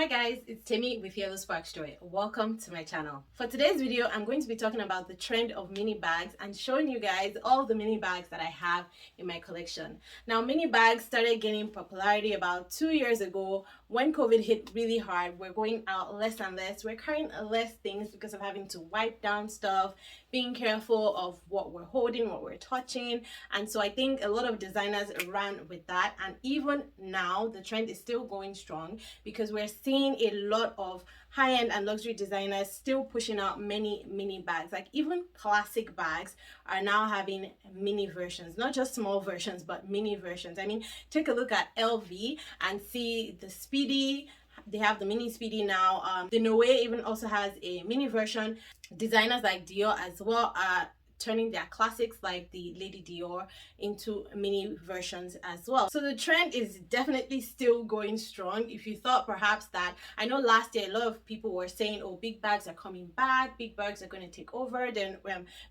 Hi guys, it's Temi with YellowSparksJoy. Welcome to my channel. For today's video, I'm going to be talking about the trend of mini bags and showing you guys all the mini bags that I have in my collection. Now, mini bags started gaining popularity about 2 years ago when COVID hit really hard. We're going out less and less. We're carrying less things because of having to wipe down stuff, being careful of what we're holding, what we're touching. And so I think a lot of designers ran with that. And even now, the trend is still going strong because we're seeing a lot of high-end and luxury designers still pushing out many mini bags. Like even classic bags are now having mini versions, not just small versions, but mini versions. I mean, take a look at LV and see the Speedy. They have the mini Speedy now. The Noe even also has a mini version. Designers like Dior as well are turning their classics like the Lady Dior into mini versions as well. So the trend is definitely still going strong. If you thought perhaps that, I know last year a lot of people were saying, oh, big bags are coming back, big bags are going to take over, then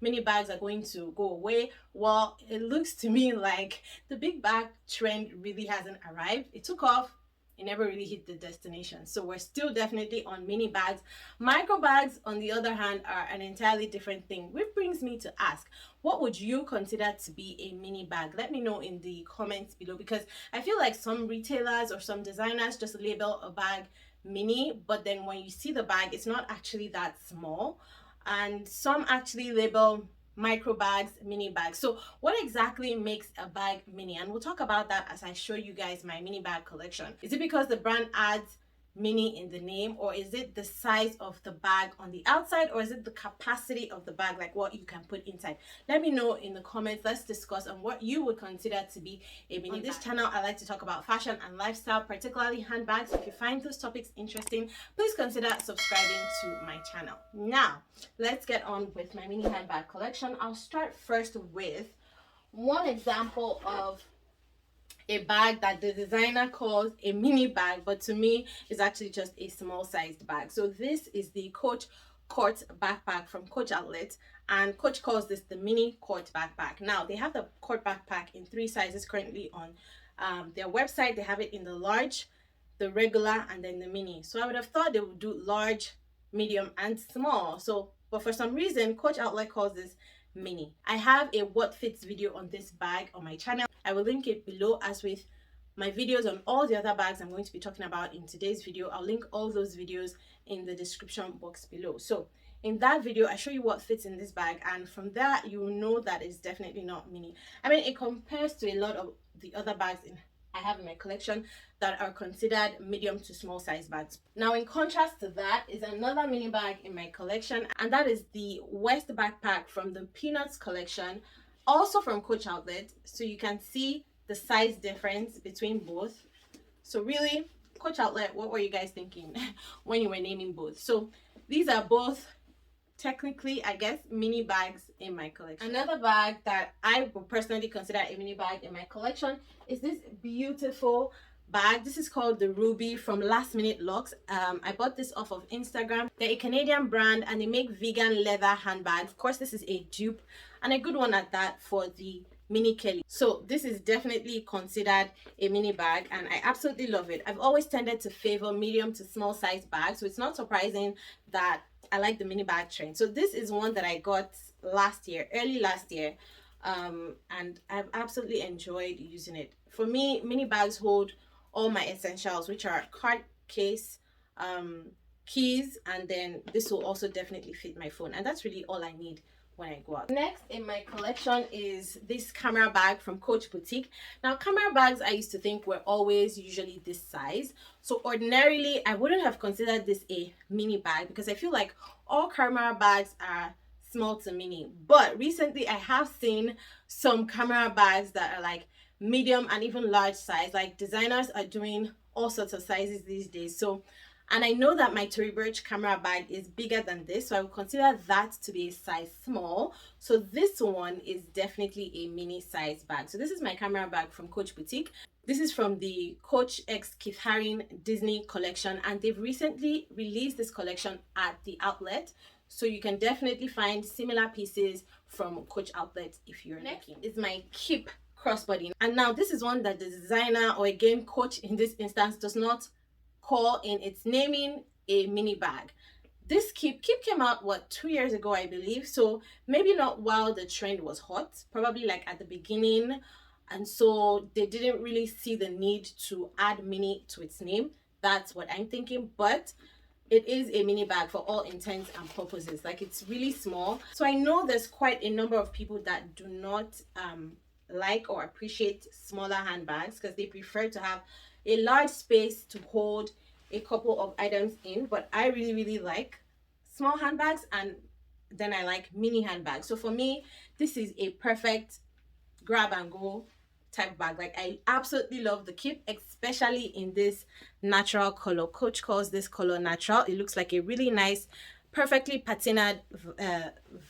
mini bags are going to go away. Well, it looks to me like the big bag trend really hasn't arrived. It took off. It never really hit the destination. So we're still definitely on mini bags. Micro bags, on the other hand, are an entirely different thing, which brings me to ask, what would you consider to be a mini bag? Let me know in the comments below, because I feel like some retailers or some designers just label a bag mini, but then when you see the bag, it's not actually that small. And some actually label micro bags mini bags. So what exactly makes a bag mini? And we'll talk about that as I show you guys my mini bag collection. Is it because the brand adds mini in the name, or is it the size of the bag on the outside, or is it the capacity of the bag, like what you can put inside? Let me know in the comments. Let's discuss on what you would consider to be a mini bag. On this channel, I like to talk about fashion and lifestyle, particularly handbags. If you find those topics interesting, please consider subscribing to my channel. Now let's get on with my mini handbag collection. I'll start first with one example of a bag that the designer calls a mini bag, but to me is actually just a small sized bag. So this is the Coach Court backpack from Coach Outlet, and Coach calls this the mini Court backpack. Now they have the Court backpack in 3 sizes currently on their website. They have it in the large, the regular, and then the mini. So I would have thought they would do large, medium, and small. But for some reason Coach Outlet calls this mini. I have a what fits video on this bag on my channel. I will link it below, as with my videos on all the other bags I'm going to be talking about in today's video. I'll link all those videos in the description box below. So in that video, I show you what fits in this bag, and from there you will know that it's definitely not mini. I mean, it compares to a lot of the other bags I have in my collection that are considered medium to small size bags. Now, in contrast to that is another mini bag in my collection, and that is the West backpack from the Peanuts collection, also from Coach Outlet. So you can see the size difference between both. So really, Coach Outlet, what were you guys thinking when you were naming both? So these are both technically, I guess, mini bags in my collection. Another bag that I would personally consider a mini bag in my collection is this beautiful bag. This is called the Ruby from Last Minute Locks. I bought this off of Instagram. They're a Canadian brand and they make vegan leather handbags. Of course, this is a dupe, and a good one at that, for the Mini Kelly. So this is definitely considered a mini bag, and I absolutely love it. I've always tended to favor medium to small size bags, so it's not surprising that I like the mini bag trend. So this is one that I got last year, early last year, and I've absolutely enjoyed using it. For me, mini bags hold all my essentials, which are card case, keys, and then this will also definitely fit my phone, and that's really all I need when I go out. Next in my collection is this camera bag from Coach Boutique. Now, camera bags I used to think were always usually this size, so ordinarily I wouldn't have considered this a mini bag because I feel like all camera bags are small to mini. But recently I have seen some camera bags that are like medium and even large size. Like, designers are doing all sorts of sizes these days. And I know that my Tory Burch camera bag is bigger than this, so I would consider that to be a size small. So this one is definitely a mini size bag. So this is my camera bag from Coach Boutique. This is from the Coach X Keith Haring Disney collection, and they've recently released this collection at the outlet. So you can definitely find similar pieces from Coach Outlet if you're looking. Is my Keep crossbody. And now this is one that the designer, or again Coach in this instance, does not call in its naming a mini bag. This keep came out what 2 years ago, I believe, so maybe not while the trend was hot, probably like at the beginning, and so they didn't really see the need to add mini to its name. That's what I'm thinking, but it is a mini bag for all intents and purposes. Like, it's really small. So I know there's quite a number of people that do not like or appreciate smaller handbags because they prefer to have a large space to hold a couple of items in, but I really like small handbags, and then I like mini handbags. So for me, this is a perfect grab and go type bag. Like, I absolutely love the kit, especially in this natural color. Coach calls this color natural. It looks like a really nice, perfectly patinaed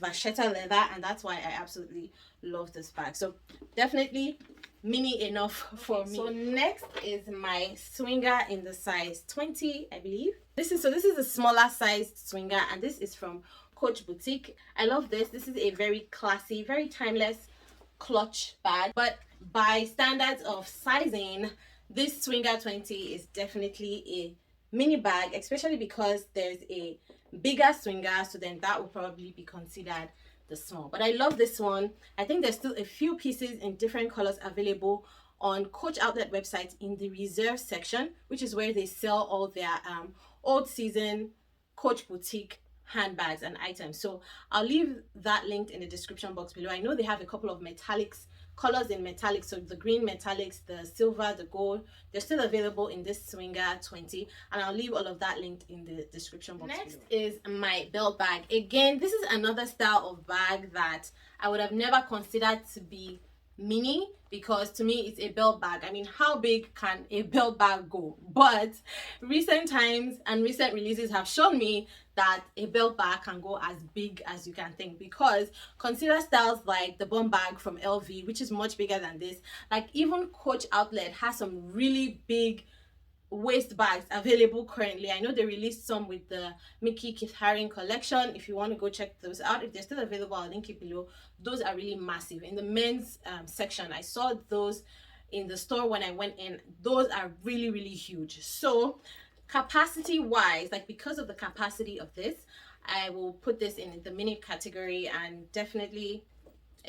vachetta leather, and that's why I absolutely love this bag. So definitely mini enough for me. So next is my swinger in the size 20, I believe. This is a smaller sized swinger, and this is from Coach Boutique. I love this. This is a very classy, very timeless clutch bag, but by standards of sizing, this swinger 20 is definitely a mini bag, especially because there's a bigger swinger, so then that will probably be considered the small. But I love this one. I think there's still a few pieces in different colors available on Coach outlet website in the reserve section, which is where they sell all their old season Coach Boutique handbags and items. So I'll leave that linked in the description box below. I know they have a couple of metallics, colors in metallics, so the green metallics, the silver, the gold, they're still available in this swinger 20, and I'll leave all of that linked in the description box. Next is my belt bag. Again, this is another style of bag that I would have never considered to be mini, because to me it's a belt bag. I mean, how big can a belt bag go? But recent times and recent releases have shown me that a belt bag can go as big as you can think, because consider styles like the bum bag from LV, which is much bigger than this. Like, even Coach outlet has some really big waist bags available currently. I know they released some with the Mickey Keith Haring collection. If you want to go check those out, if they're still available, I'll link it below. Those are really massive. In the men's section, I saw those in the store when I went in. Those are really huge. So capacity wise, like, because of the capacity of this, I will put this in the mini category, and definitely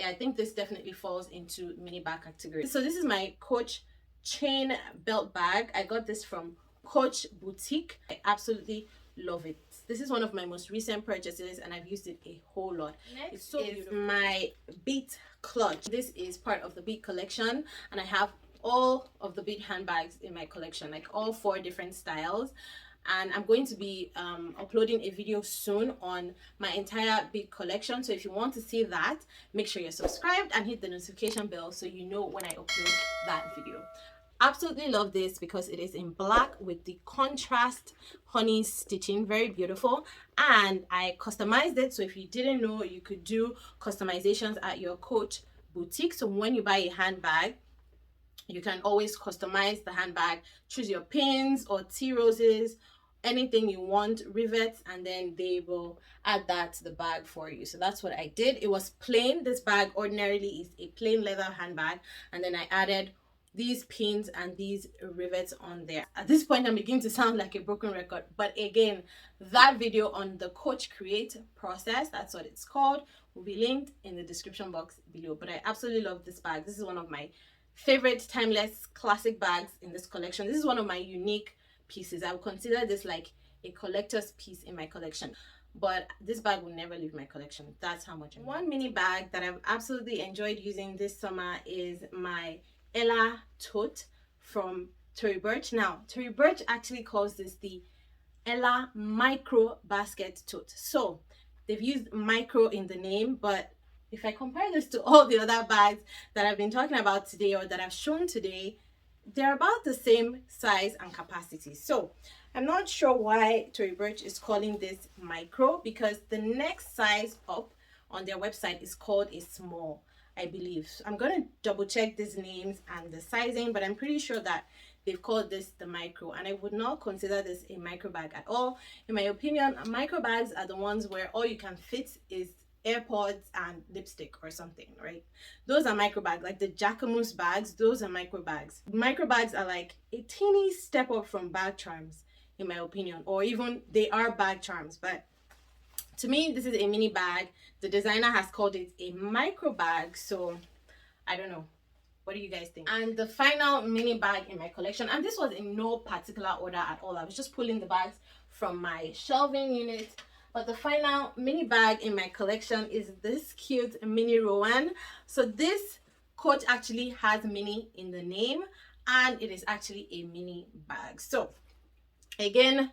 I think this definitely falls into mini bag category. So this is my Coach chain belt bag. I got this from Coach Boutique. I absolutely love it. This is one of my most recent purchases, and I've used it a whole lot. Next it's so beautiful. My beat clutch. This is part of the beat collection, and I have all of the beat handbags in my collection, like all 4 different styles, and I'm going to be uploading a video soon on my entire beat collection. So if you want to see that, make sure you're subscribed and hit the notification bell so you know when I upload that video. Absolutely love this because it is in black with the contrast honey stitching, very beautiful, and I customized it. So if you didn't know, you could do customizations at your Coach Boutique. So when you buy a handbag, you can always customize the handbag, choose your pins or tea roses, anything you want, rivets, and then they will add that to the bag for you. So that's what I did. It was plain. This bag ordinarily is a plain leather handbag, and then I added these pins and these rivets on there. At this point, I'm beginning to sound like a broken record, but again, that video on the Coach Create process, that's what it's called, will be linked in the description box below. But I absolutely love this bag. This is one of my favorite timeless classic bags in this collection. This is one of my unique pieces. I would consider this like a collector's piece in my collection, but this bag will never leave my collection. That's how much I love it. One mini bag that I've absolutely enjoyed using this summer is my Ella Tote from Tory Burch. Now, Tory Burch actually calls this the Ella Micro Basket Tote. So they've used micro in the name, but if I compare this to all the other bags that I've been talking about today or that I've shown today, they're about the same size and capacity. So I'm not sure why Tory Burch is calling this micro, because the next size up on their website is called a small, I believe. So I'm going to double check these names and the sizing, but I'm pretty sure that they've called this the micro, and I would not consider this a micro bag at all. In my opinion, micro bags are the ones where all you can fit is AirPods and lipstick or something, right? Those are micro bags. Like the Jacquemus bags, those are micro bags. Micro bags are like a teeny step up from bag charms. in my opinion, or even they are bag charms, but to me this is a mini bag. The designer has called it a micro bag, so I don't know. What do you guys think? And the final mini bag in my collection, and this was in no particular order at all, I was just pulling the bags from my shelving unit, but the final mini bag in my collection is this cute mini Rowan. So this Coach actually has mini in the name, and it is actually a mini bag. So again,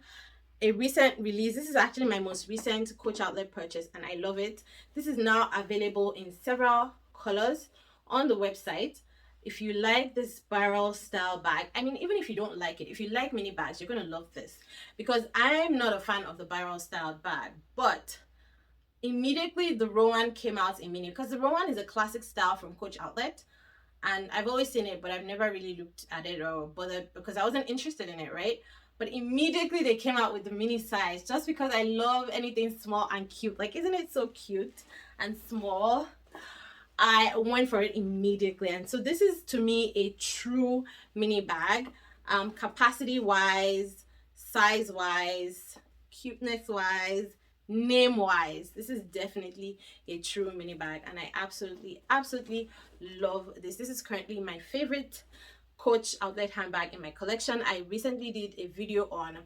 a recent release. This is actually my most recent Coach outlet purchase, and I love it. This is now available in several colors on the website. If you like this barrel style bag, I mean, even if you don't like it, if you like mini bags, you're gonna love this, because I'm not a fan of the barrel style bag. But immediately the Rowan came out in mini, because the Rowan is a classic style from Coach outlet, and I've always seen it, but I've never really looked at it or bothered because I wasn't interested in it, right? But immediately they came out with the mini size, just because I love anything small and cute. Like, isn't it so cute and small? I went for it immediately. And so this is, to me, a true mini bag. Capacity wise, size wise, cuteness wise, name wise, this is definitely a true mini bag, and I absolutely love this. This is currently my favorite Coach outlet handbag in my collection. I recently did a video on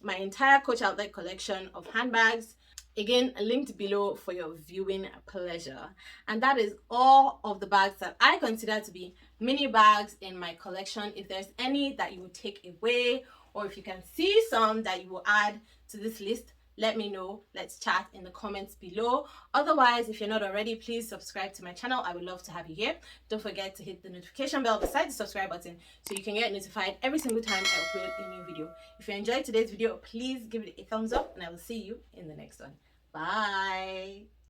my entire Coach outlet collection of handbags, again linked below for your viewing pleasure. And that is all of the bags that I consider to be mini bags in my collection. If there's any that you would take away, or if you can see some that you will add to this list, let me know. Let's chat in the comments below. Otherwise, if you're not already, please subscribe to my channel. I would love to have you here. Don't forget to hit the notification bell beside the subscribe button so you can get notified every single time I upload a new video. If you enjoyed today's video, please give it a thumbs up, and I will see you in the next one. Bye.